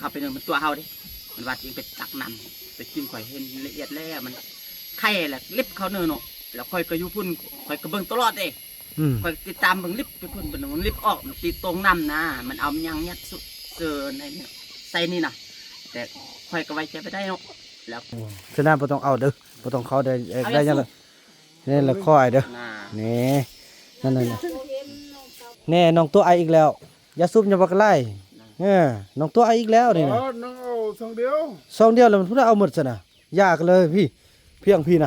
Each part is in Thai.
เขาไปหนึ่งมันตัวเฮาดิมันว่าจริงไปตักน้ำไปกินข่อยเห็นละเอียดแล้วมันไข่แหละลิบเขาเนื้อเนาะแล้วข่อยก็อยู่พุ่นข่อยก็เบิ่งตลอดเด้ข่อยติดตามเบิ่งลิบไปพุ่นเป็นมันลิบออกมันตีตรงน้ำนะมันเอายังยัดสุดเจอในนี่ใส่นี่นะแต่ข่อยก็ไว้ใจไปได้เนาะแล้วฉะนั้นบ่ต้องเอาเด้อบ่ต้องเขาได้ได้ยังนี่ละข้อไอเด้อนี่นั่นน่ะแน่น้องตัวไออีกแล้วอย่าซุบอย่าบักไล่น้องตัวไออีกแล้วนี่นะน้องเอาซองเดียวแล้วมันพูดเอาหมดซะนะยากเลยพี่เพียงพี่น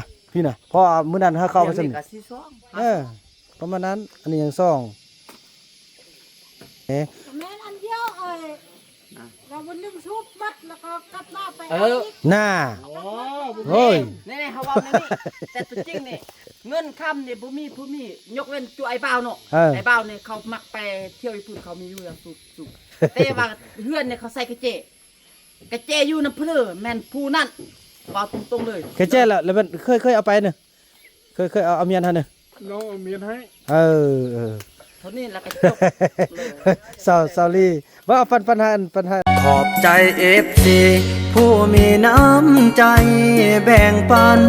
ะพอมื้อนั้นถ้าเข้าไปซั่นประมาณนั้นอันนี้ยังซ่องแม่อันเดียวเราวันนึงชุบมัดแล้วก็กลับมาไปน่าโอ้ยนี่เขาว่านี่แต่ตัวจริงนี่เงินคำนี่ผู้มียกเว้นตัวไอ้เบาเนาะไอ้เบาเนี่ยเขามักไปเที่ยวญี่ปุ่นเขามีอยู่แล้วสุกแต่ว่าเพื่อนเนี่ยเขาใส่กระเจอยู่น้ำเพลอแม่นผู้นั่นบอกตรงๆเลยกระเจแล้วมันเคยเอาไปเนี่ยเคยเอาเมียนท่านเนี่ยน้องเมียนให้เท่านี้แล้วก็จบเลยซอรี่ว่าปัญหาขอบใจ FC ผู้มีน้ำใจแบ่งปัน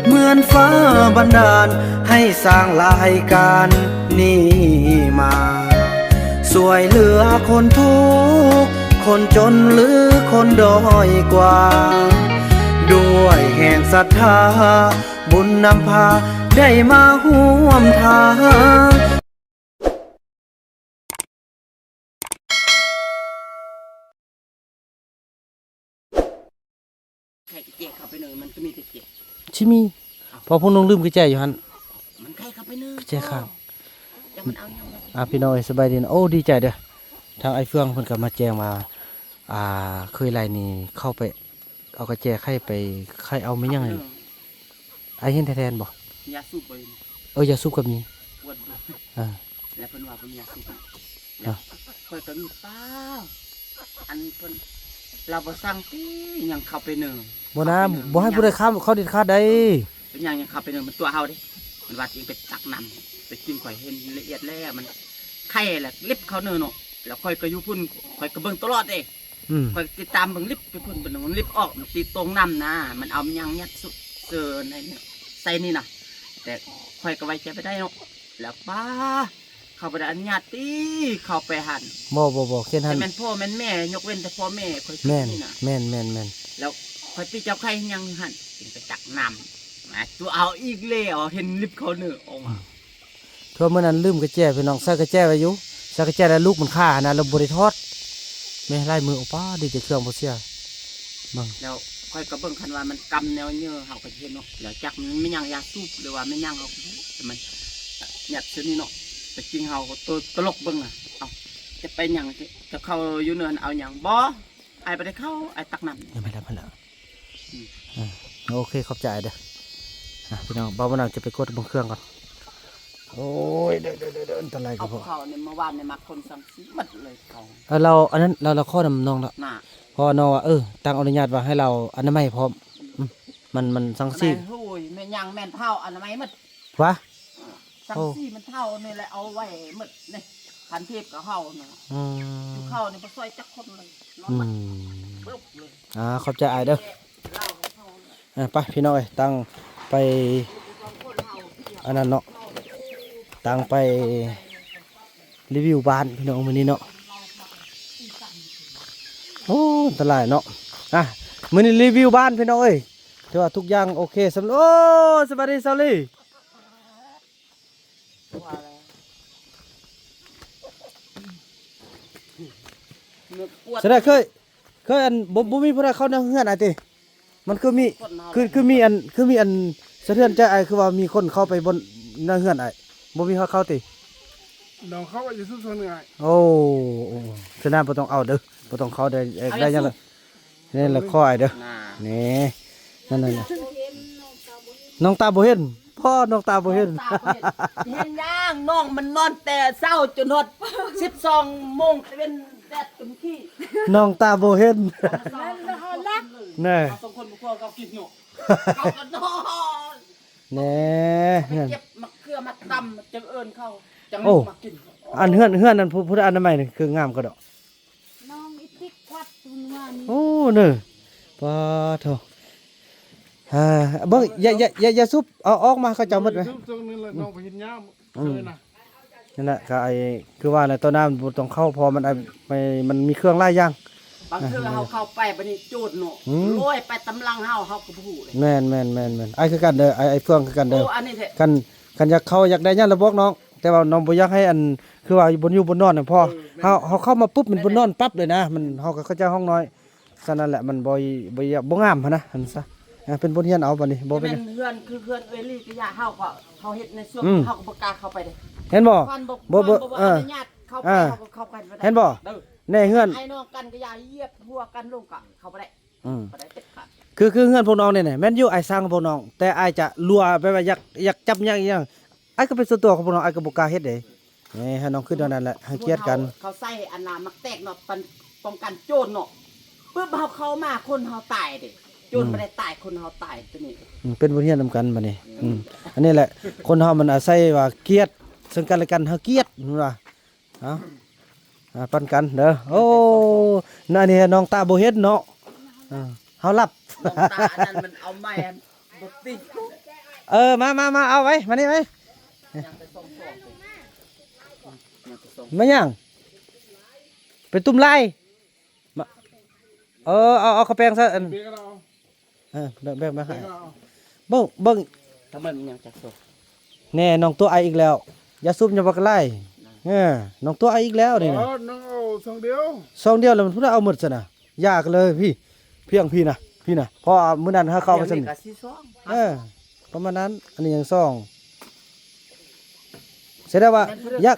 เหมือนฟ้าบันดาลให้สร้างรายการนี้มาสวยเหลือคนทุกข์คนจนหรือคนด้อยกว่าด้วยแห่งศรัทธาบุญนำพาได้มาร่วมทางไข่กระเจเข้าไปหนึ่งมันก็มีกระเจชิมีพอพวกน้องลืมกระเจอยู่ฮันมันไข่เข้าไปหนึ่งกระเจข้างจะมันเอาพี่น้อยสบายดีนะโอ้ดีใจเด้อทางไอ้เฟื่องเพิ่นก็มาแจ้งมาเคยไล่นี่เข้าไปเอากระเจไข่ไปไข่เอาไม่ยังไงไอ้เห็นแทนบ่ยาสูบไปยาสูบก็มีปวดแล้วเพิ่นว่าเพิ่นยาสูบค่อยก็มีเปล่าอันเพิ่นเราบ่สั่งติยังเข้าไปหนึ่งบ่นะบ่ให้ผู้ใดเขาเด็ดขาดได้เป็นยังเข้าไปหนึ่งมันตัวเฮาดิมันว่าจริงไปตักน้ำไปกินข่อยเห็นละเอียดแล้วมันไข่แหละลิบเขาเนื้อเนาะแล้วข่อยก็อยู่พุ่นข่อยก็เบิ่งตลอดเด้ข่อยติดตามเบิ่งลิบไปพุ่นเป็นมันลิบออกมันตีตรงน้ำนะมันเอายังยัดสุดเจอในนี่ใส่นี่นะแต่ข่อยก็ไว้ใจไปได้เนาะแล้วป้าเข้าไปได้อนุญาตตีเข้าไปหันบ่เช่นหันแม่นพ่อแม่นแม่ยกเว้นแต่พ่อแม่ข่อยนี่นะแม่นแล้วข่อยตีเจ้าไข่ยังหันไปตักน้ำตัวเอาอีกแล้วเห็นลิบเขาเนื้อออกมาทั่วเมื่อนั้นลืมกระเจพี่น้องใส่กระเจไว้อยู่ใส่กระเจแล้วลูกมันฆ่านะเราบริทอดไม่ไล่มือออกป้าดีแต่เครื่องบ่เสียบังแล้วค่อยก็เบิ่งคันว่ามันกำแนวเนื้อเฮาก็เห็นเนาะแล้วจักมันไม่ยังยาสูบหรือว่าไม่ยังเฮาแต่มันหยัดซื่อนี่เนาะแต่จริงเฮาก็ตลกเบิ่งอ่ะเอาจะไปหยังจะเข้าอยู่เนินเอาหยังบ่ไอ้บ่ได้เข้าไอ้ตักน้ำไม่แล้วโอเคขอบใจเด้อพี่น้องบ่าวน้ำจะไปกดบนเครื่องก่อนโอ้ยเดินตะไลกับพ่อเขาเนี่ยเมื่อวานเนี่ยมาคนสั่งซื้อหมดเลยเขาเราอันนั้นเราข้อนำน้องแล้วพอน้องว่าตั้งอนุญาตว่าให้เราอันนั้นไม่พร้อมมันสังซี่โอ้ยแม่ยังแม่นเท่าอันนั้นไม่หมดวะสังซี่มันเท่านี่แหละเอาไว้หมดนี่พันเทพกับเฮาเนี่ยเข้าเนี่ยบ่ซอยจักคนเลยปึ๊บเลยขอบใจเด้อไปพี่น้อยตั้งไปอันนั้นเนาะตั้งไปรีวิวบ้านพี่น้องมื้อนี้เนาะโอ้ตลาดเนาะมื้อนี้รีวิวบ้านพี่น้องถือว่าทุกอย่างโอเคสำหรับสวัสดีซาลี่แสดงเคยอันบ่มีผู้ใดเข้าในเฮือนไอ้ติมันคือมีอันสะเทือนใจไอ้คือว่ามีคนเข้าไปบนในเฮือนไอ้บ่มีเข้าติน้องเข้าไปอยู่ซุ่มๆง่ายโอ้ฉะนั้นบ่ต้องเอาเด้อบ่ต้องเข้าได้ยังนี่ละข้อไอ้เด้อนี่นั่นน้องตาบ่เห็นพ่อน้องตาบ่เห็นเห็นย่างน้องมันนอนแต่เช้าจนฮอด12 โมงเป็นแดดเต็มที่น้องตาบ่เห็นแน่สองคนบ่พอเขากินอยู่เขาก็นอนแน่เก็บมะเขือมาตำจังเอิ้นเขาจังมากินอันเฮือนนั้นผู้อันใหม่นี่คืองามก็ดอกน้องอีติ๊กควัด คุณว่านี่ โอ้เน้อปะโถเบิ่งอย่าซุบเอาออกมาเขาเจ้าหมดไหม ซุปตรงนึงแล้วน้องไปเห็นย่ามเจอนะ นั่นแหละก็คือว่าในตัวน้ำบ่ต้องเข้าพอมันมันมีเครื่องไล่ย่าง บางเทื่อเฮาเข้าไปบัดนี้จูดเนาะโรยไปตำลังเฮาก็บ่ฮู้เลย แม่นไอ้คือกันเด้อไอ้เฟื่องคือกันเด้อ โอ้อันนี้แท้ กันอยากเข้าอยากได้ย่านระบอกน้อง แต่ว่าน้องบ่อยากให้คือว่าอยู่บนนอนน่ะพ่อเฮาเข้ามาปุ๊บมันบนนอนปั๊บเลยนะมันเฮาก็เข้าใจห้องน้อยฉะนั้นแหละมันบ่งามหันนะหั่นซะเป็นบทเรียนเอาบัดนี้บ่เป็นหยัง เฮือนคือเฮือนเอลี่ก็อย่าเฮาก็เขาเฮ็ดในช่วงเฮาก็บ่กล้าเข้าไปเด้ เห็นบ่ ควัน บ่ อนุญาตเข้าไปเฮาก็เข้าไปบ่ได้ เห็นบ่ เด้อ แน่เฮือน ไอ้น้องกันก็อย่าเหยียบหัวกันลงก็เข้าบ่ได้ อืม บ่ได้เด็ดขาด คือเฮือนพวกน้องเนี่ยแม่นอยู่ไอ้สร้างพวกน้องแต่ไอ้จะลัวไปว่าอยากจับอย่างอีหยังไอ้ก็เป็นส่วนตัวของพวกน้องไอ้ก็บ่กล้าเฮ็ดเด้นี่ให้น้องขึ้นเท่านั้นแหละให้เกียรติกัน เขาใส่อันน่ะมักแตกเนาะป้องกันโจรเนาะปึ๊บเฮาเข้ามาคนเฮาตายเด้โจรบ่ได้ตายคนเฮาตายตัวนี้ เป็นบทเรียนนำกันบัดนี้อันนี้แหละคนเฮามันอาศัยว่าเกียรติซึ่งกันและกันเฮาเกียรตินั่นว่าเอาปันกันเด้อโอ้นั่นนี่น้องตาบ่เห็นเนาะเฮารับ น้องตาอันนั้นมันเอาไม้อันบ่ติด มาเอาไว้มานี่ไว้ ยังไปส่งๆยังไปส่ง มายังเป็นตุ้มลายมาเอาข้าวแป้งซะอัน เบรกเรา แบ่งมาให้ เบรกเรา เบิ่ง ทำไมมันยังจักส่ง แน่น้องตัวไออีกแล้วอย่าซุบอย่าบักไล่น้องตัวไออีกแล้วนี่นะ น้องเอาซองเดียว ซองเดียวแล้วมันพูดเอาหมดซะนะยากเลยพี่เพียงพี่นะเพราะมื้อนั้นถ้าเข้าไปซั่น ก็สิซ้อม ประมาณนั้นอันนี้ยังซองเสร็จแล้วว่าอยาก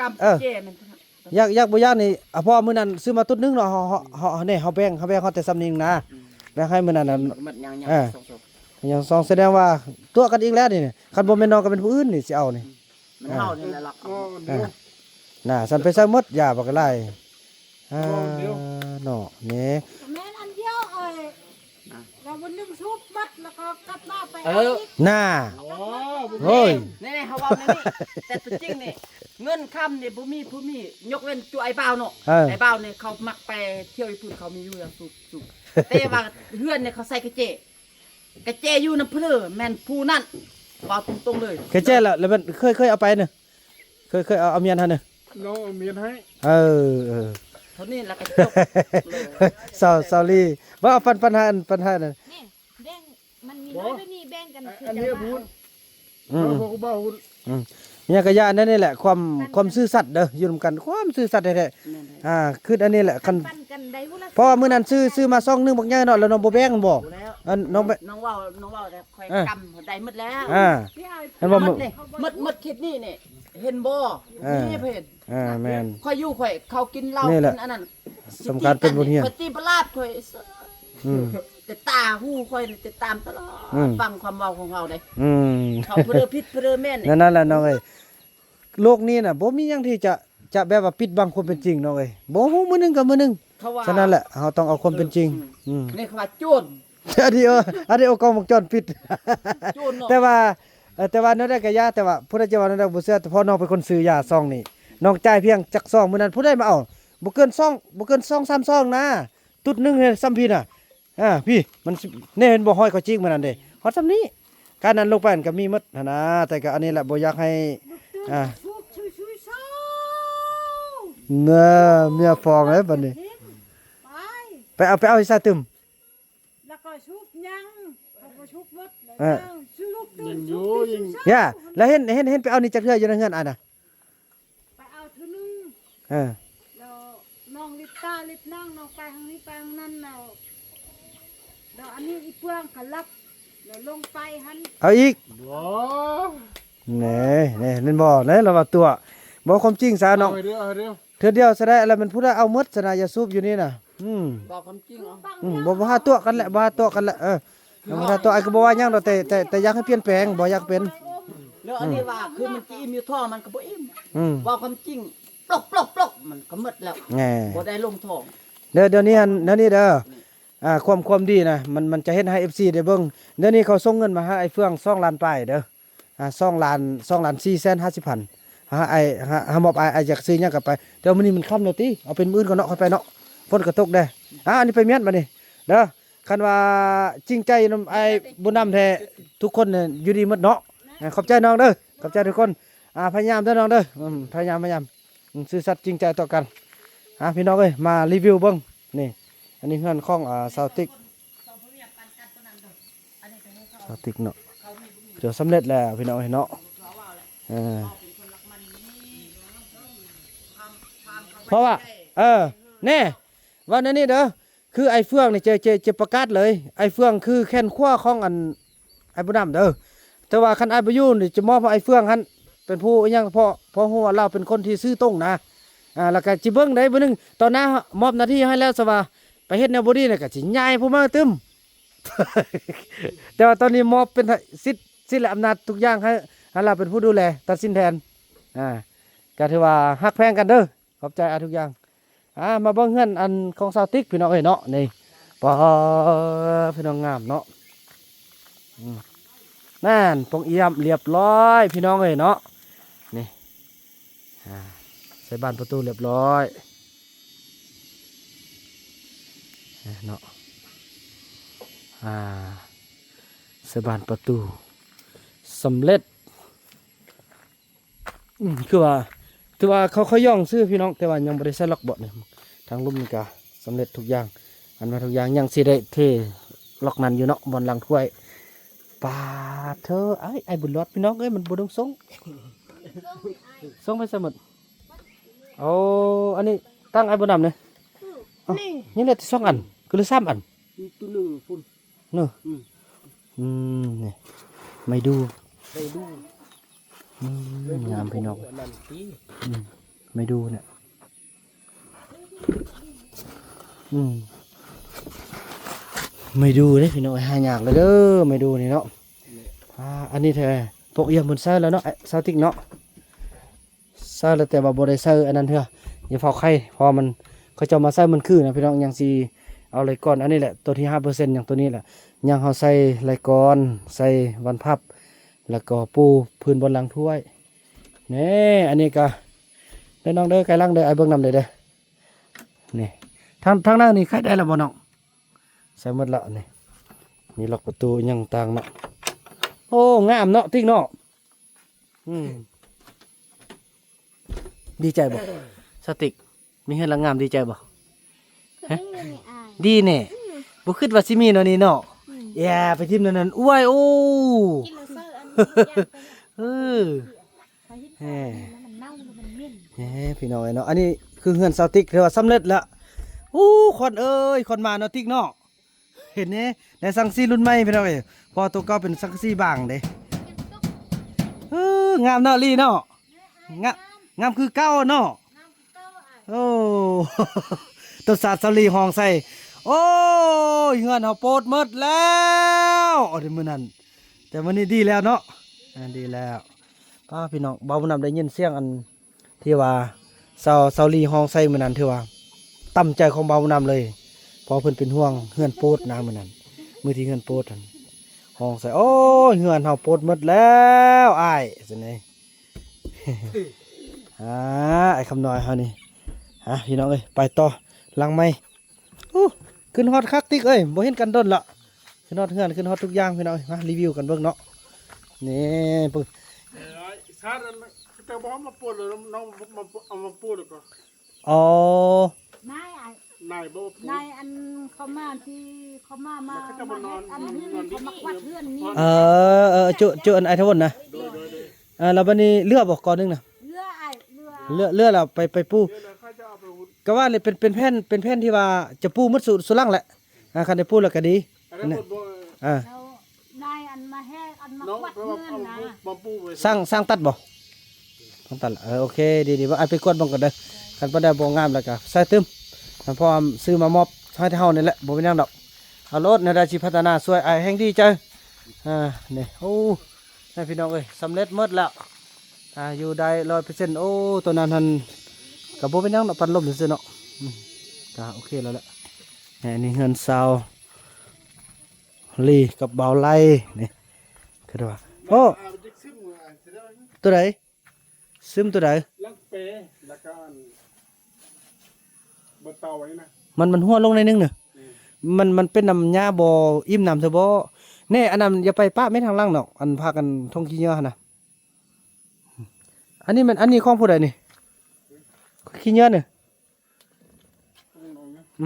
อยากบ่อยากนี่เพราะมื้อนั้นซื้อมาตุ๊ดนึงเนาะเฮานี่เฮาแบ่งเฮาแต่ซ้ำนึงนะแบ่งให้มื้อนั้นน่ะ มันยังส่ง ยังซองแสดงว่าตัวกันอีกแล้วนี่คันบ่แม่นน้องก็เป็นผู้อื่นนี่สิเอานี่ มันเฮานี่แหละหลัก อ๋อเดียว น่ะสันไปซะหมดอย่าบักไล่เนาะนี่ แม่อันเดียวเราวันนึงชุบมัดแล้วก็กลับมาไป น่ะ อ๋อ โอ้ย นี่เฮาเว้านี่แต่ตัวจริงนี่เงินคำนี่บ่มีผู้มียกเว้นตัวไอ้บ่าวเนาะไอ้บ่าวนี่เขามักไปเที่ยวญี่ปุ่นเขามีอยู่แล้วสุกแต่ว่าเฮือนเนี่ยเขาใส่กระเจอยู่น้ำเพลอแม่นผู้นั่นว่าตรงๆเลย เคยเจ๊แล้วมันเคยเอาไปเน่ะเคยเอาเมียนหั่นน่ะ น้องเอาเมียนให้ เออ เท่านี้แล้วก็จบเลย ซาลี่ว่าเอาปัญหานั่น นี่แบ่งมันมีน้อยด้วยนี่แบ่งกันคือ อัน จะ นี้ ว่า พูด อืม บอกบ้าพูด เนี่ยก็ย่านั่นนี่แหละความซื่อสัตย์เด้ออยู่นำกันความซื่อสัตย์แท้ๆคืออันนี้แหละคัน ปันกันได้พุ่นละ เพราะว่ามื้อนั้นซื้อมาซองนึงบักใหญ่เนาะแล้วน้องบ่แบ่งบ่ แล้ว น้องไป น้องว่าแต่ค่อยกำได้หมดแล้ว พี่เอา เห็นบ่ หม มึ ดนี่หมดคลิปนี่นี่เห็นบ่นี่เพิ่น แม่น ค่อยอยู่ค่อยเขากินเหล้า นี่แห กิ ละ นอันนั้น สำคัญเป็นบทเรียน ค่อยตีประหลาดค่อย อืม แต่ตาหูค่อยติดตามตลอ อืม ดฟังความเว้าของเราเด้ อืม เขาเพื่อพิษเพื่อแม่น นั่นแหละน้องเอ้ยโลกนี้น่ะบ่มีหยังที่จะแบบว่าปิดบังความเป็นจริงน้องเอ้ยบ่ฮู้มื้อหนึงก็มื้อหนึง เขาว่า ฉะนั้นแหละเฮาต้องเอาความเป็นจริงนี่เขาว่าโจร อันนี้เอากล้องวงจรปิด โจรเนาะ แต่ว่านั่นได้ก็ยาแต่ว่าผู้ใดจะว่านั่นได้บ่เชื่อแต่พอน้องเป็นคนซื้อยาซองนี่น้องจ่ายเพียงจักซองมื้อนั้นผู้ใดมาเอาบ่เกิน2-3ซองนะตุ๊ดหนึงเนี่ยซ้ำพี่น่ะพี่มันแน่เห็นบ่ห้อยเขาจิกมื้อนั้นเด้ฮอดซ้ำนี้การนั้นลงไปมันก็มีหมดหั่นนะแต่ก็อันนี้แหละบ่อยากให้ชุบชุยๆซ้ เน่ะเมียฟองเลยบัดนี้ ไป ไปเอาให้ซาตึม แล้วก็ชุบยังเขาก็ชุบหมดเลย เออ ชุบตื่ ยิ น งอ ชุ ยู่ บ ยิง ย่าแล้วเห็นไปเอานี่จักเทื่ออยู่ในเฮือนน่ะ ไปเอาเทื่อนึง เออ แล้วน้องลิปตาลิปนั่งน้องไปทางนี้ไปทางนั้นแล้วอันนี้อีเพื่องขลับแล้วลงไปหัน เอาอีก บ่ แหน่นั่นบ่ไหนเราว่าตัวบ่ความจริงซะน้อง เอาเดียวเอาเดียว เทื่อเดียวซะได้อะไรมันพูดได้เอาหมดซะนะอย่าสูบอยู่นี่น่ะบอกความจริงเหรอ บ่หาตัวกันแหละบ่หาตัวกันแหละบ่หาตัวไอ้ก็บ่ว่าหยังดอกแต่อยากให้เปลี่ยนแปลงบ่อยากเป็น แล้วอันนี้ว่าคือมันจะอิ่มอยู่ท้องมันก็บ่อิ่ม บ่ บอกความจริงปลกมันก็หมดแล้ว แหน่ บ่ได้ลงท้อง เดี๋ยวนี้เด้อความดีนะมันจะเฮ็ดให้ FC ได้เบิ่งเดี๋ยวนี้เขาส่งเงินมาให้ไอ้เฟือง2ล้านปลายเด้อ2ล้าน450,000หาไอ้หามอบไอ้อยากซื้อหยังก็ไปแต่มื้อนี้มันค่ำแล้วติเอาเป็นมื้อก่อนเนาะค่อยไปเนาะ ฝนก็ตกได้อันนี้ไปเมียนมานี่เด้อคันว่าจริงใจนำไอ้บุญนำแท้ทุกคนเนี่ยอยู่ดีหมดเนาะขอบใจน้องเด้อขอบใจทุกคนพยายามเด้อน้องเด้อพยายามซื่อสัตย์จริงใจต่อกันพี่น้องเอ้ยมารีวิวเบิ่งนี่อันนี้เพื่อนของซาวติกซาวติกเนาะเดี๋ยวสำเร็จแล้วพี่น้องเอ้ยเนาะเพราะว่าแน่ว่านั่นนี่เด้อคือไอ้เฟืองนี่จะประกาศเลยไอ้เฟืองคือแค่นขั้วของอันไอ้บุญนำเด้อแต่ว่าคันไอ้ประยูนนี่จะมอบให้ไอ้เฟืองหันเป็นผู้ยังเพราะหัวเราเป็นคนที่ซื่อตรงนะแล้วก็จิเบิ้งได้บ่นึงตอนหน้ามอบหน้าที่ให้แล้วสว่าไปเฮ็ดแนวบอดี้เนี่ยก็สิย้ายผู้มาตึม แต่ว่าตอนนี้มอบเป็นสิทธิ์และอำนาจทุกอย่างให้เราเป็นผู้ดูแลตัดสินแทนก็ถือว่าฮักแพงกันเด้อขอบใจทุกอย่างมาเบิ่งเฮือนอันของซาวติกพี่น้องเอ้ยเนาะนี่ปอพี่น้องงามเนาะนั่นปงเอี่ยมเรียบร้อยพี่น้องเอ้ยเนาะนี่ใส่บานประตูเรียบร้อยเนาะใส่บานประตูสำเร็จคือว่าถือว่าเขาย่องซื้อพี่น้องแต่ว่ายังบริษัทล็อกเบาะเนี่ยทางลุ่มนี่ก็สำเร็จทุกอย่างอันมาทุกอย่างยังสิได้เทล็อกนั้นอยู่เนาะบอลลังถ้วยปาเธอไอ้บุญรอดพี่น้องเอ้ยมันบุญส่งส่งไปสมุดเอาอันนี้ตั้งไอ้บุญดำเนี่ยนี่เลยสองอันคือเลย3 อันตัวหนึ่งฝุ่นเนอะนี่ไม่ดูงามพี่น้องไม่ดูเนี่ยไม่ดูเลยพี่น้องหายากเลยเด้อไม่ดูนี่เนาะอันนี้เธอพวกเยี่ยมบนเซอร์แล้วเนาะซาติกเนาะเซอร์แล้วแต่ว่าบริเซอร์อันนั้นเถอะอย่าเฝ้าไข่พอมันเขาจะมาใส่มันคือนะพี่น้องยังซีเอาไรก่อนอันนี้แหละตัวที่5%อย่างตัวนี้แหละยังเขาใส่ไรก่อนใส่วันพับแล้วก็ปูพื้นบนหลังถ้วยนี่อันนี้ก็ได้น้องเด้อไก่ล่างเด้อไอ้เบิ้งนำเด้อนี่ทางหน้านี่ใครได้ละบ่น้องใส่หมดละนี่มีล็อกประตูยังต่างเนาะโอ้งามเนาะติ๊กเนาะดีใจบ่สติกมีเฮ็ดละงามดีใจบ่ดีแน่บ่คิดว่าสิมีเนาะนี่เนาะแย่ไปทิ่มนั่นอ้วยโอ้พี่น้องเนาะอันนี้คือเฮือนซาวติกเรียกว่าสำเร็จแล้วคนเอ้ยคนมาเนาะติ๊กเนาะเห็นเนี่ยในสังซีรุ่นใหม่พี่น้องเอ้ยพอตัวเก่าเป็นสังซีบางเด้งามเนาะลี่เนาะงามคือเก่าเนาะโอ้ตัวศาสตร์สลีห้องใส่โอ้ยเฮือนเฮาโปดหมดแล้วเดี๋ยวมื้อนั้นแต่มื้อนี้ดีแล้วเนาะดีแล้วพี่น้องเบาบุญนำได้ยินเสียงอันที่ว่าเสาลีห้องใส่มื้อนั้นที่ว่าตั้มใจของเบาบุญนำเลยพอเพิ่นเป็นห่วงเฮือนโปดนะมื้อนั้นมื้อที่เฮือนโปดห้องใส่โอ้ยเฮือนเฮาโปดหมดแล้วอ้ายซั่นนี่ ไอ้คำน้อยเฮานี่พี่น้องเอ้ยไปต่อลังไม้ขึ้นฮอตคักติ๊กเอ้ยบ่เห็นกันดนละขึ้นฮอตเฮือนขึ้นฮอตทุกอย่างพี่น้องมารีวิวกันเบิ่งเนาะนี่ปึ๊บซาดันแต่บ่มาปวดเลยน้องมาเอามาปวดก็อ๋อนายบ่นายอันเขามาที่เขามาอันนี้เขามาวัดเฮือนนี่จุอันไอ้ทวนนะแล้วบัดนี้เลือบ่ก่อนนึงนะเลือแล้วไปปูก็ว่าเลยเป็นแผ่นที่ว่าจะปูมัดสุลังแหละคันได้ปูแล้วก็ดีนายอันมาแห้อันมาวัดเฮือนนะสร้างตัดบ่ต้องตัดโอเคดีว่าไอ้ไปกดบังก่อนเด้อคันบ่ได้บ่งามแล้วก็ใส่ตึมพอซื้อมามอบให้เฮานี่แหละบ่เป็นหยังดอกเอารถในราชิพัฒนาช่วยไอ้แห่งดีใจนี่โอ้ให้พี่น้องเอ้ยสำเร็จหมดแล้วอยู่ได้ 100% โอ้ตัวนั้นหันกับบ่เป็นหยังดอกปันลมซื่อๆเนาะก็โอเคแล้วแหละนี่เฮือนซาวลีกับเบาไล่นี่คือว่าโอ้ตัวไหนซึมตัวไหนลักเปแล้วก็บนเตาไว้นะ มันหัวลงในอยนึงน่ะมันเป็นน้ำยาบ่อิ่มน้ำซะบ่แน่อันนั้นอย่าไปปะไม่ทางล่างดอกอันพากันท่องขี้เหยื่อหั่นน่ะอันนี้ของผู้ใดนี่ขี้เหยื่อนี่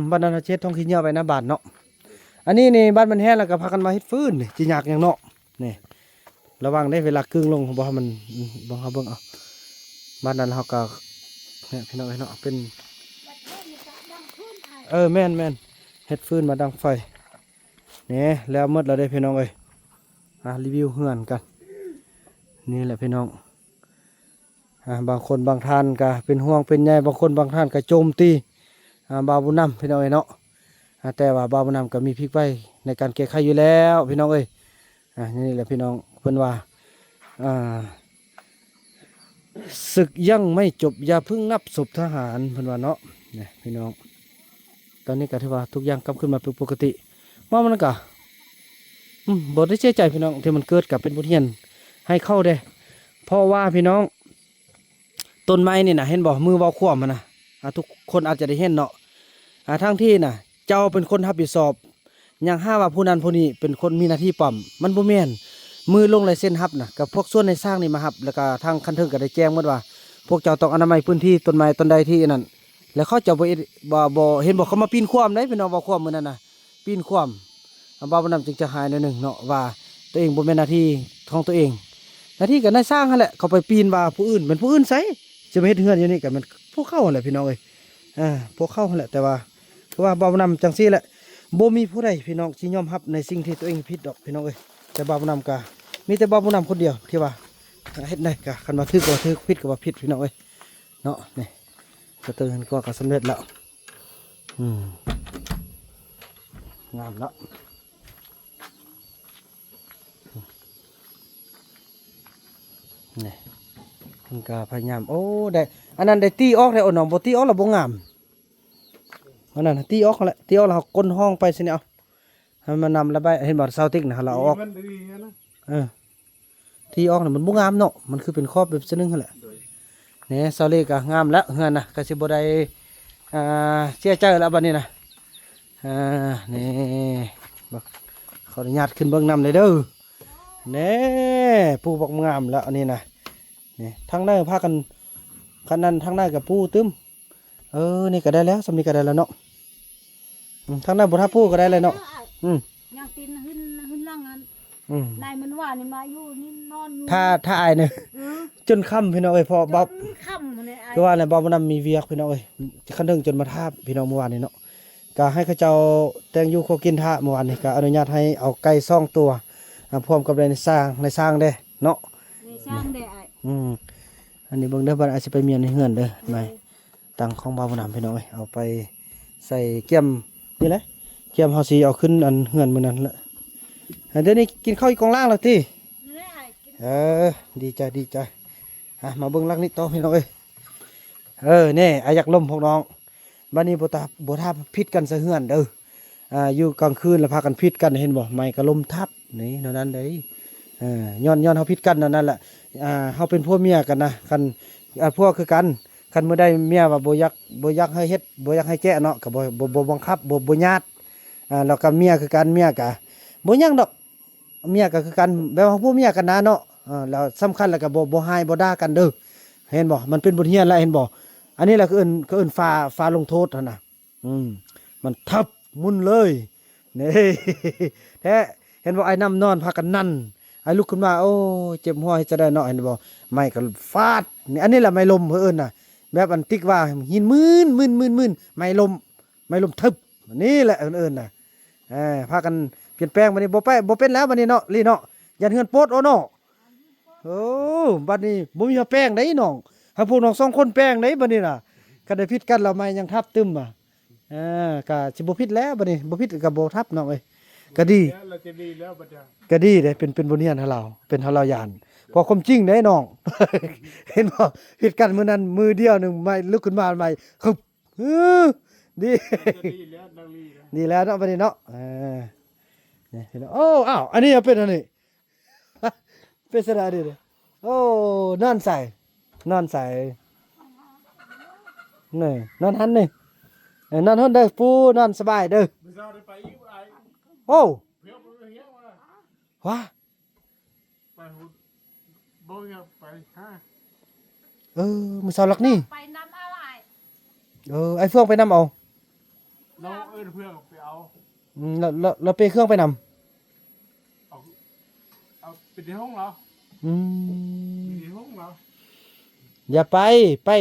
บ้านนั้นเช็ดท่องขี้เหยื่อไปนะบ้านเนาะอันนี้นี่บ้านมันแห้งแล้วก็พากันมาเฮ็ดฟืนนี่สิยากหยังเนาะนี่ระวังได้เวลากึ่งลงบ่ให้มันบ่เฮาเบิ่งเอาบ้านนั้นเฮาก็เนี่ยพี่น้องเนาะเป็นแม่นเฮ็ดฟืนมาดังไฟนี่แล้วหมดแล้วเด้พี่น้องเอ้ยรีวิวเฮือนกันนี่แหละพี่น้องบางคนบางท่านก็เป็นห่วงเป็นใยบางคนบางท่านก็โจมตีบาวบุญนำพี่น้องเอ้ยเนาะแต่ว่าบาวบุญนำก็มีพริกไว้ในการแก้ไขอยู่แล้วพี่น้องเอ้ยนี่แหละพี่น้องเพิ่นว่าศึกยังไม่จบอย่าเพิ่งนับศพทหารเพิ่นว่าเนาะนี่พี่น้องตอนนี้ก็ถือว่าทุกอย่างกลับขึ้นมาเป็นปกติว่ามันก็บ่ได้เสียใจพี่น้องที่มันเกิดกับเป็นบทเรียนให้เข้าได้เพราะว่าพี่น้องต้นไม้นี่นะเห็นบ่มือเบาขวบมันนะทุกคนอาจจะได้เห็นเนาะทั้งที่น่ะเจ้าเป็นคนรับผิดชอบยังห้าว่าผู้นั้นผู้นี้เป็นคนมีหน้าที่ปั๊มมันบ่แม่นมือลงลายเส้นฮับนะกับพวกส่วนในสร้างนี่มาฮับแล้วก็ทางคันเทิงก็ได้แจ้งหมดว่าพวกเจ้าต้องอนามัยพื้นที่ต้นไม้ต้นใดที่นั่นแล้วเขาจะบ่เห็นบอกเขามาปีนขวามได้พี่น้องบ่ขวามมื้อนั้นน่ะปีนขวามบ่าวนํจึงจะหายหน่อยหนึ่งเนาะว่าตัวเองบ่แม่นหน้าที่ของตัวเองหน้าที่ก็นายสร้างนั่นแหละเขาไปปีนว่าผู้อื่นเป็นผู้อื่นไสจะมาเฮ็ดเฮือนอยู่นี่ก็มันพวกเขานั่นแหละพี่น้องเอ้ยพวกเขานั่นแหละแต่ว่าเพราะว่าบ่าวนํจังซี่แหละบ่มีผู้ใดพี่น้องสิยอมรับในสิ่งที่ตัวเองผิดดอกพี่น้องเอ้ยแต่บ่าวนํก็มีแต่บ่าวนํคนเดียวที่ว่าเฮ็ดได้ก็คันว่าถูกก็ถูกผิดก็ว่าผิดพี่น้องเอ้ยเนาะนี่ก็ตื่นก็สำเร็จแล้วงามแล้วนี่มันก็พยายามโอ้ได้อันนั้นได้ตีออกได้น้องบ่ตีออกแล้วบ่งามอันนั้นตีออกแล้วตีออกแล้วก้นห้องไปสิเนี่ยเอาให้มันนำระบายเห็นบ่เสาติ๊กนะเราเอาออกตีออกน่ะมันบ่งามเนาะมันคือเป็นครอบแบบซะนึงหั่นแหละนี่เสาเล็กก็งามแล้วเฮือนน่ะก็สิบ่ได้เสียใจแล้วบัดนี้นะนี่ขออนุญาตขึ้นเบื้องนำเลยเด้อนี่ปูบอกงามแล้วอันนี้นะนี่ทั้งได้พากันคันนั้นทั้งได้กับปูตึ้มนี่ก็ได้แล้วสำนีก็ได้แล้วเนาะทั้งได้บุทาปูก็ได้เลยเนาะยังตีนขึ้นล่างอันนายมันว่านี่มาอยู่นี่นอนอยู่ถ้าอายเนี่ยจนค่ำพี่น้องเอ้ยพอบ๊อบค่ำเนี่ยคือว่าอะไรบ๊อบมันมีเวียกพี่น้องเอ้ยคันเดิงจนมาทาบพี่น้องเมื่อวานนี้เนาะก็ให้เขาเจ้าแต่งอยู่โคกินท่าเมื่อวานนี้ก็อนุญาตให้เอาไก่ซ่องตัวพร้อมกับในสร้างเด้เนาะในสร้างเด้อันนี้เบิ่งเด้อบัดอาจจะไปเมียนในเฮือนเด้อไหมตังของบ่าวน้ำพี่น้องเอ้ยเอาไปใส่เกี่ยมนี่แหละเกี่ยมเฮาสิเอาขึ้นอันเฮือนมื้อนั้นแหละเดี๋ยวนี้กินข้าวอีกกองล่างแล้วติดีใจมาเบิ่งลักนี้ต่อพี่น้องเอ้ยนี่อยากล้มพวกน้องบ้านนี้บ่ทับพิษกันซะเฮือนเด้ออยู่กลางคืนแล้วพากันพิษกันเห็นบ่ไม้ก็ลมทับนี่เท่านั้นเด้ย้อนเฮาพิษกันนั่นแหละเฮาเป็นพวกเมียกันนะคันพวกคือกันคันมื้อใดเมียว่าบ่อยากให้เฮ็ดบ่อยากให้แก้เนาะก็บ่บังคับบ่ญาติแล้วก็เมียคือกันเมียก็บ่ยังดอกเมียก็คือกันแบบว่าพวกเมียกันนะเนาะแล้วสำคัญแล้วก็บ่ให้บ่ด่ากันเด้อเห็นบ่มันเป็นบทเรียนแล้วเห็นบ่อันนี้แหละคือเอิ้นฟ้าลงโทษหั่นน่ะมันทับมุนเลยนี่แท้เห็นบ่ไอ้น้ำนอนพากันนั่นไอ้ลุกขึ้นมาโอ้เจ็บหัวจะได้เนาะเห็นบ่ไม่ก็ฟาดนี่อันนี้แหละไม่ลมเอิ้นน่ะแบบอันติ๊กว่าหินมึนไม่ลมทึบนี่แหละเอิ้นน่ะพากันเปลี่ยนแปลงบัดนี้บ่เป็นแล้วบัดนี้เนาะลีเนาะยันเฮือนโปดโอเนาะโอ้บัดนี้บ่มีแป้งได้น้องถ้าพวกน้อง2คนแป้งได้บัดนี้น่ะก็ได้ผิดกันแล้วไม่ยังทับตึมก็สิบ่ผิดแล้วบัดนี้บ่ผิดก็บ่ทับน้องเอ้ยก็ดีเราจะดีแล้วบัดนี้ก็ดีเด้เป็นบทเรียนให้เราเป็นให้เราย่านพอความจริงเด้น้อง เห็นบ่ผิดกันมื้อนั้นมือเดียวนึงไม่ลุกขึ้นมาใหม่คึบดีดีแล้วเนาะบัดนี้เนาะนี่เนาะโอ้อ้าวอันนี้เป็นอันนี้เป็นสระดิโอ้นอนใส่นี่นอนหันนี่ นอนเฮิรนเด้อปูนอนสบายเด้อ ไม่ทราบได้ไปอีกไอ้ โอ้ เพี้ยวไปเฮี้ยวมา ว้า ไปหุ่นบ่เงี้ยไปฮะ มื้อเช้าลักนี่ ไปน้ำอะไร ไอ้เฟื่องไปนำเอา เราเพื่อนไปเอา แล้วไปเครื่องไปนำ เอาไปที่ห้องเรา อืม ที่ห้องเรา อย่าไป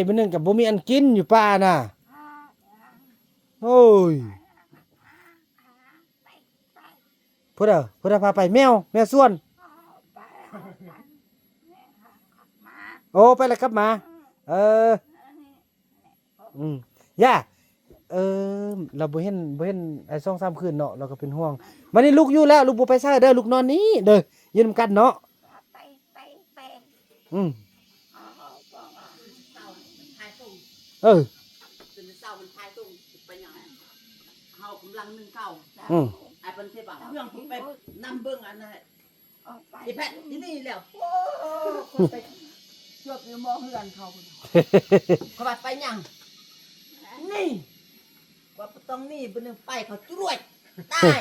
มื้อนึงก็บ่มีอันกินอยู่ป่าน่ะโอ้ยพุ่นพาไปแมวส่วนโอ้ไปแล้วกลับมาย่าเราบ่เห็นไอ้2-3คืนเนาะเราก็เป็นห่วงวันนี้ลูกอยู่แล้วลูกบ่ไปซ่าเด้อลูกนอนนี้เด้อยืนนำกันเนาะเออ ตื่นเช้ามันพายตุ้งไปยังไงเฮากำลังนึ่งข้าว ไอ้เพิ่นสิบ่าเรื่องผมไปนำเบิ่งอันนั้นไอ้แพทย์ที่นี่แล้วโอ้คนไปจบอยู่มอเฮือนเขาพุ่นเขาว่าไปยังนี่ว่าต้องนี่เบิ่งไปเขาจรวดตาย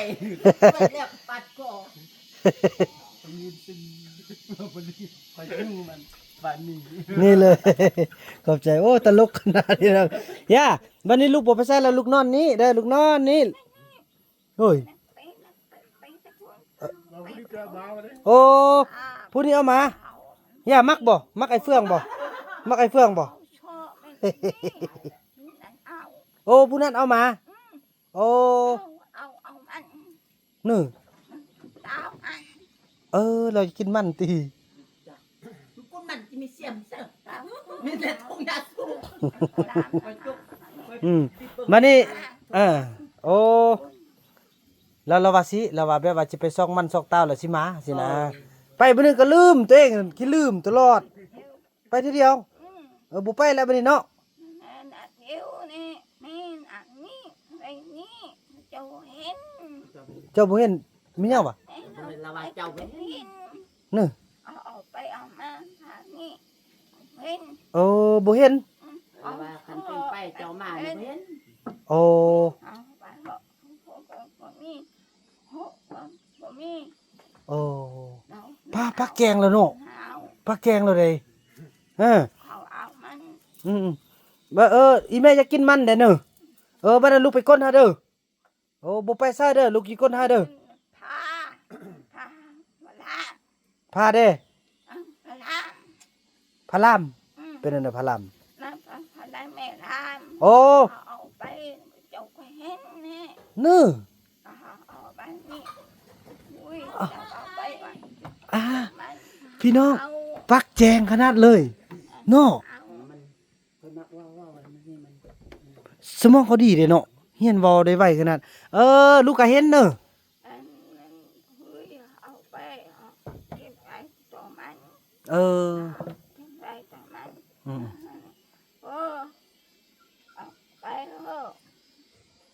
จรวดแล้วปัดคอ ไปยืนซิงเราไปยืนไปดูมันบ้านนี้ นี่เลย ขอบใจโอ้ตลกขนาดนี้นะย่าวันนี้ลูกบ่ไปใส่แล้วลูกนอนนี้เด้อลูกนอนนี่โอ้ย เราไม่ได้เจอมาเลย โอ้ผู้นี้เอามาย่ามักบ่มักไอ้เฟื่องบ่มักไอ้เฟื่องบ่ โอ้ผู้นั้นเอามาโอ้นี่เราจะกินมันตี กูมันจะมีเสียมเสียมีแต่ทงยาสูบ มานี่โอ้เราว่าแบบว่าจะไปซอกมันซอกเต้าแล้วสิมาสินะไปมื้อนึงก็ลืมตัวเองคิดลืมตลอดไปทีเดียวบ่ไปแล้วบัดนี้เนาะเจ้าบ่เห็นมีแนวบ่ ละว่าเจ้าไป นี่ ไปเอามาหานี่เห็น บ่เห็น ละว่าคันเป็นไปเจ้ามาเห็น โอ้ เอาไปบอกบ่มีบ่มี โอ้พักแกงแล้วเนาะพักแกงแล้วเด้เอามันบ่อีแม่จะกินมันเด้อเนอะบัดนั้นลูกไปก้นหาเด้อโอ้บ่ไปซ่าเด้อลูกกินก้นหาเด้อพาเด้พารามเป็นอันน่ะพารามโอ้ เอาไปเจ้าก็เห็นนี่ นี่ เอาไปนี่อุ้ยเอาไปไว้ พี่น้อง เอา ปักแจงขนาดเลยเนาะ มันเพิ่นมักว่ามันนี่มัน สมองเขาดีเด้เนาะเฮียนเว้าได้ไวขนาดลูกก็เห็นเด้อ อันนั้นอุ้ยเอาไปเอาเก็บไว้ตัวมัน เออ เก็บไว้ตัวมัน อืม เอาไป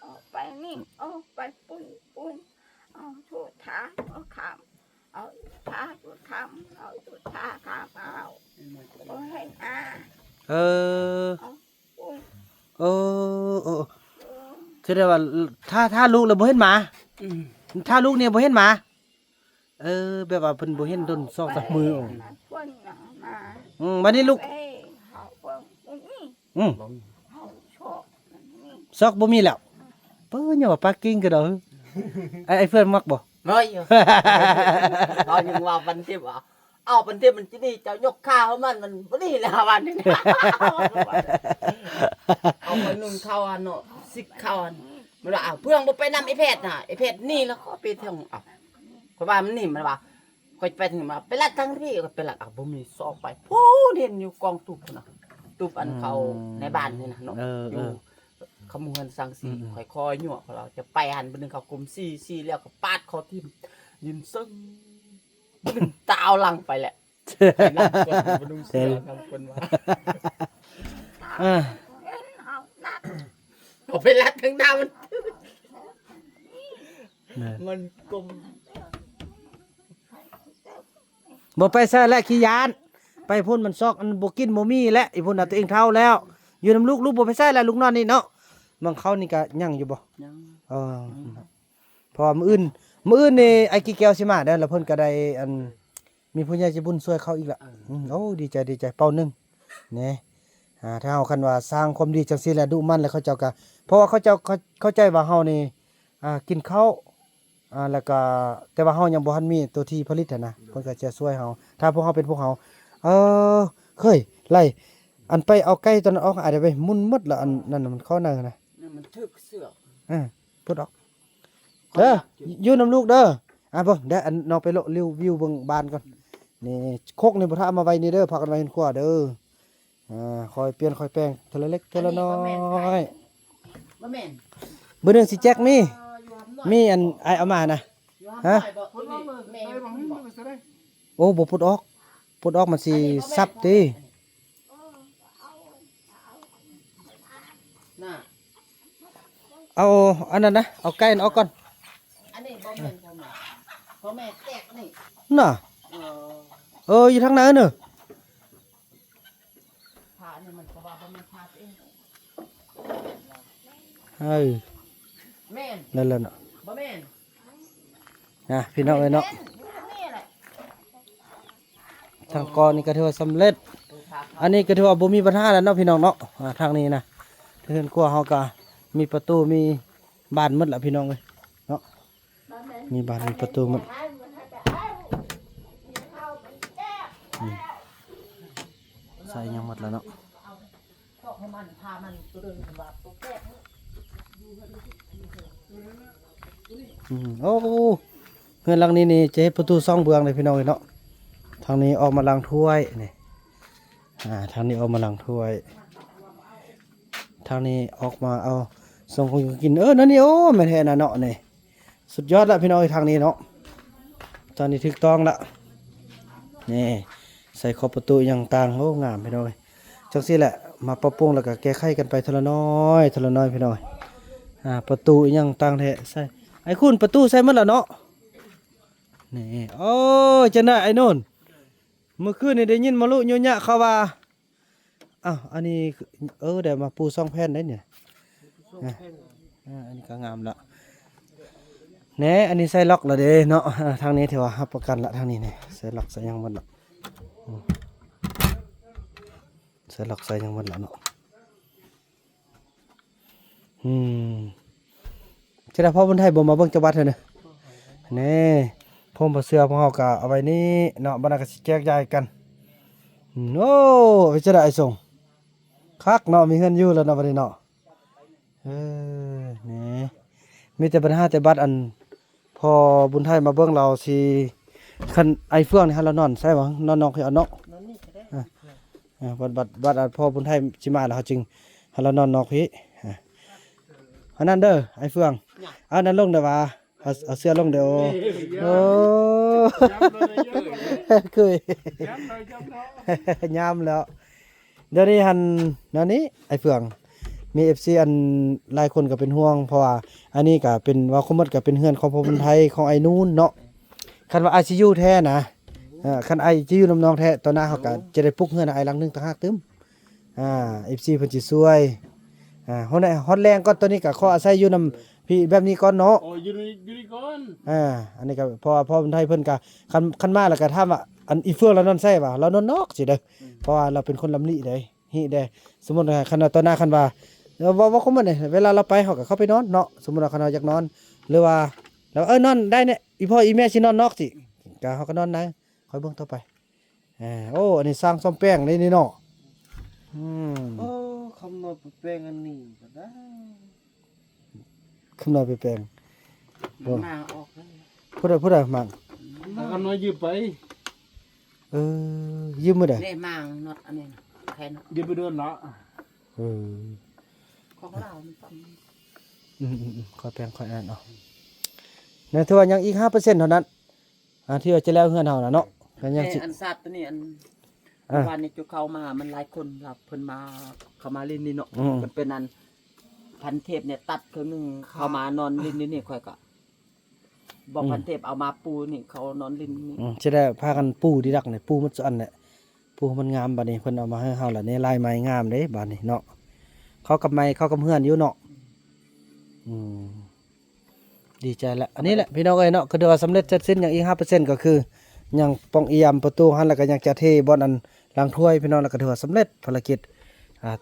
เอาไปนี่เอาไปปุ่นเอาชุดท้าเอาขามเอาท้าชุดขามเอาชุดท้าขามเอาให้อา เออ ปุ่น เออคือได้ว่าถ้าลูกแล้วบ่เห็นหมาถ้าลูกเนี่ยบ่เห็นหมาแบบว่าเพิ่นบ่เห็นดน2-3มื้อออก ชวนมา วันนี้ลูก ไปเอาเบิ่งปุ่นนี่ เอาโชคนี่ ซอกบ่มีแล้วเปิ้นอย่าว่าปักกิ่งก็ดอกไอ้เพื่อนมักบ่ เฮ้ยเรายังว่าวันที่ว่าเอาวันที่มันที่นี่เจ้ายกข้าวมันบ่นี่แหละวันนี้เอาไปนึ่งข้าวอันเนาะสิข้าวอันมันว่าเพื่อนบ่ไปนำไอ้เพชรน่ะไอ้เพชรนี่แล้วก็ไปเที่ยวเพราะว่ามันนี่มันว่าก็ไปถึงมาไปลัดทางพี่ก็ไปลัดบ่มีซอกไปโอ้เห็นอยู่กองตุบน่ะตุบอันเขาในบ้านนี่นะเนาะอยู่ขโมยสังสีค่อยๆยั่วของเราจะไปหันไปนึงเขากลุ่มซี่แล้วก็ปาดคอทิ่มยืนซึ่งดึงตาเอาหลังไปแหละนั่งคนบ่ดูเสียทำคนว่า เอานัก เอาไปลัดทางดาวมันกลม บ่ไปซะและขี้ยานไปพุ่นมันซอกอันบ่กินบ่มีและอีพุ่นน่ะตัวเองเท่าแล้วอยู่นำลูกบ่ไปใส่แล้วลูกนอนนี่เนาะ มังเข้านี่ก็ยังอยู่บ่ ยัง เออเพอมื้ออื่นนี่ไอ้กี่แก้วสิมาได้อแล้วเพิ่นก็ได้อันมีผู้ใหญ่ใจบุญช่วยเขาอีกละโอ้ดีใจเป้าหนึงนี่ถ้าเฮาคันว่าสร้างความดีจังซี่แหละดุมันแล้วเขาเจ้าก็เพราะว่าเขาเจ้าเข้าใจว่าเฮานี่กินข้าวแล้วก็แต่ว่าเฮายังบ่ทันมีตัวที่ผลิตอะนะเพิ่นก็จะช่วยเฮาถ้าพวกเฮาเป็นพวกเฮาเคยไล่อันไปเอาไก่ตัวนั้นออกอาจจะไปมุนหมดละอันนั้นน่ะมันเข้านั่นนะ นี่มันทึกเสือก พุดออกเด้ออยู่นำลูกเด้อเบิ่งเด้ออันน้องไปรีวิวเบิ่งบ้านก่อนนี่โคกนี่บ่ทันเอามาไว้นี่เด้อพากันไว้เห็นครัวเด้อคอยเปลี่ยนคอยแปลงเทอละเล็กเทอละน้อย บ่แม่น มื้อนึงสิแจกมีอันไอ้เอามานะฮะ คนละมือใส่บังมือใส่ได้ โอ้บ่พุดออกมันสิซับติ น่ะ เอาอันนั้นนะเอาไก่นั่นออกก่อน อันนี้บ่แม่นพ่อแม่แตกนี่ น่ะอยู่ทางไหนเด้อ ผ่านี่มันก็ว่าบ่แม่นผ่าเอง แม่นแล้วเนาะ บ่แม่น พี่น้องเอ้ยเนาะ นี่แหละ ทางกอนี่ก็ถือว่าสำเร็จ อันนี้ก็ถือว่าบ่มีปัญหาแล้วเนาะพี่น้องเนาะทางนี้นะเฮือนครัวเฮาก็มีประตูมีบ้านหมดแล้วพี่น้องเอ้ยเนาะมีบ้านมีประตูหมดใส่ยังหมดแล้วเนาะ ก็ให้มันพามันตัวเดินว่าตัวแตก โอ้เฮือนหลังนี้นี่จะเฮ็ดประตู2เบื้องเลยพี่น้องเอ้ยเนาะทางนี้ออกมาล้างถ้วยนี่ทางนี้ออกมาล้างถ้วยทางนี้ออกมาเอาส่งของกินนั่นนี่โอ้แม่นแท้น่ะเนาะนี่สุดยอดละพี่น้องทางนี้เนาะตอนนี้ถูกต้องละนี่ใส่ขอบประตูอย่างต่างโอ้งามพี่น้องจังซี่แหละมาปรับปรุงแล้วก็แก้ไขกันไปทีละน้อยพี่น้องประตูอย่างต่างแท้ใส่ไอ้คุณประตูใส่หมดแล้วเนาะนี่โอ้จังได๋ไอ้โน่นเมื่อคืนนี่ได้ยินมาลุโยยะเขาว่าอันนี้เดี๋ยวมาปูซ่องแผ่นได้เนี่ยอันนี้ก็งามละแหน่อันนี้ใส่ล็อกแล้วเด้เนาะทางนี้ถือว่ารับประกันละทางนี้เนี่ยใส่ล็อกใส่ยังหมดละใส่ล็อกใส่ยังหมดละเนาะจะได้พ่อบนไทยบ่มาเบิ่งจังหวัดเถอะเนี่ยแน่พ่อบ่เสื้อพ่อเฮาก็เอาไว้นี่เนาะบ่น่าก็สิแจกจ่ายกันโอ้ไปจะได้ส่งคักเนาะมีเงินอยู่แล้วเนาะบัดนี้เนาะนี่มีแต่ปัญหาแต่บัดอันพอบุญไทยมาเบิ่งเราสิคันไอเฟืองนี่ฮะเรานอนใช่บ่นอนคือเอาเนาะนอนนี่ก็ได้บัดอันพอบุญไทยสิมาแล้วเขาจึงให้เรานอนนอกพี่อันนั้นเด้อไอเฟืองเอานั้นลงเด้อว่าเอาเสื้อลงเด้อโอ้เคยยามแล้วเดี๋ยวนี้หันนั่นนี้ไอเฟืองมี FC อันหลายคนก็เป็นห่วงเพราะว่าอันนี้ก็เป็นว่าคมดก็เป็นเฮือนของพ่อบุญไทยของไอ้นูนเนาะคันว่า ICU แท้นะคัน ICU น้ำน้องแท้ตอนหน้าเขาก็จะได้ปลุกเฮือนไอ้หลังนึงต่างหากตึมFC เพิ่นสิช่วยฮอดแรงก่อนตัวนี้ก็ขออาศัยอยู่นำพี่แบบนี้ก่อนเนาะอยู่นี่ก่อน อันนี้ก็พอพ่อบุญไทยเพิ่นก็คันมาแล้วก็ถามว่าอันอีเฟืองเรานอนใส่ว่าเรานอนนอกสิเด้อเพราะว่าเราเป็นคนลำลิเด้ฮิเด้สมมุติว่าคันว่าตอนหน้าคันว่าว่าคุมันนี่เวลาเราไปเฮาก็เข้าไปนอนเนาะสมมุติว่าคันเราอยากนอนหรือว่าแล้วนอนได้เนี่ยอีพ่ออีแม่สินอนนอกสิก็เฮาก็นอนนะค่อยเบิ่งต่อไปโอ้อันนี้สร้างซ่อมแป้งนี่เนาะคำนวณแปลงอันนี้ก็ได้ คำนวณไปแป้ง มาออกเลย พูดได้มั่ง คำนวณยืมไป ยืมมื้อใด นี่มางน็อตอันนี้แค่น็อต ยืมไปเดือนเนาะ ของเรามันต้อง ค่อยแป้งค่อยอ่านเอานั่นถือว่ายังอีก 5% เท่านั้นที่ว่าจะแล้วเฮือนเฮาน่ะเนาะก็ยังสิ อันสัตว์ตัวนี้วันนี้จุเข้ามามันหลายคนรับเพิ่นมาเข้ามาเล่นนี่เนาะมันเป็นอันพันเทพเนี่ยตัดเครื่องนึงเข้ามานอนลิ้นนี่ค่อยก็บอกพันเทพเอามาปูนี่เขานอนลิ้นนี่จะได้พากันปูดีดักนี่ปูมันอันแหละปูมันงามบัดนี้เพิ่นเอามาให้เฮาล่ะนี่ลายไม้งามเด้บัดนี้เนาะเขากับไม้เขากับเฮือนอยู่เนาะ อืมดีใจละอันนี้แหละพี่น้องเอ้ยเนาะก็ถือว่าสำเร็จเสร็จสิ้นอย่างอีก 5% ก็คือยังป้องเอี่ยมประตูหันแล้วก็ยังจะเทบอนอันล้างถ้วยพี่น้องแล้วก็ถือว่าสำเร็จภารกิจ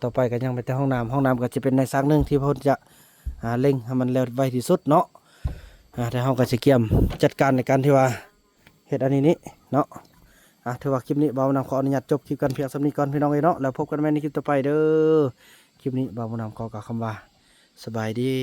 ต่อไปก็ยังไปแต่ห้องน้ำก็จะเป็นในซักหนึงที่เพิ่นจะเร่งให้มันเร็วไวที่สุดเนาะแต่เฮาก็สิเกี่ยมจัดการในการที่ว่าเฮ็ดอันนี้เนาะถือว่าคลิปนี้บ่าวนำขออนุญาตจบคลิปกันเพียงส่ำนี้ก่อนพี่น้องเอ้ยเนาะแล้วพบกันใหม่ในคลิปต่อไปเด้อคลิปนี้บ่าวนำขอกล่าวคำว่าสบายดี